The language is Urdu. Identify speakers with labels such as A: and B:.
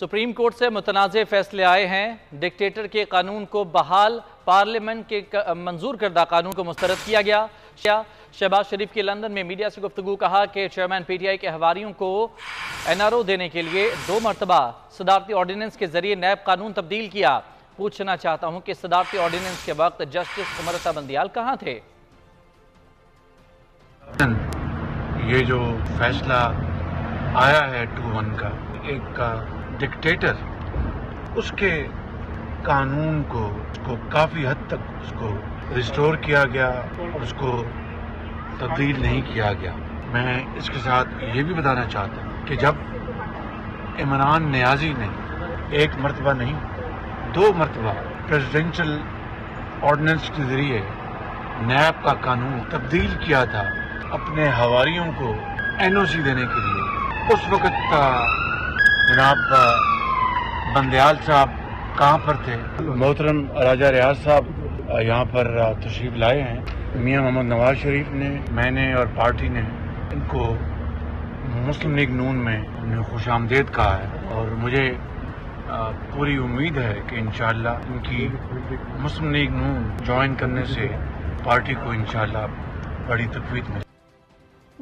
A: سپریم کورٹ سے متنازع فیصلے آئے ہیں۔ ڈکٹیٹر کے قانون کو بحال، پارلیمنٹ کے منظور کردہ قانون کو مسترد کیا گیا۔ شہباز شریف کی لندن میں میڈیا سے گفتگو، کہا کہ چیئرمین پی ٹی آئی کے احواریوں کو NRO دینے کے لیے 2 مرتبہ صدارتی آرڈیننس کے ذریعے نیب قانون تبدیل کیا۔ پوچھنا چاہتا ہوں کہ صدارتی آرڈیننس کے وقت جسٹس عمر عطا بندیال کہاں تھے؟
B: یہ جو فیصلہ آیا ہے 2-1 کا، ایک ڈکٹیٹر، اس کے قانون کو کافی حد تک اس کو ریسٹور کیا گیا اور اس کو تبدیل نہیں کیا گیا۔ میں اس کے ساتھ یہ بھی بتانا چاہتا ہوں کہ جب عمران نیازی نے 1 مرتبہ نہیں 2 مرتبہ پریزیڈنشل آرڈیننس کے ذریعے نیب کا قانون تبدیل کیا تھا اپنے حواریوں کو NOC دینے کے لیے، اس وقت جناب بندیال صاحب کہاں پر تھے؟ محترم راجہ ریاض صاحب یہاں پر تشریف لائے ہیں۔ میاں محمد نواز شریف نے، میں نے اور پارٹی نے ان کو مسلم لیگ نون میں خوش آمدید کہا ہے، اور مجھے پوری امید ہے کہ انشاءاللہ ان کی مسلم لیگ نون جوائن کرنے سے پارٹی کو انشاءاللہ بڑی تقویت ملے۔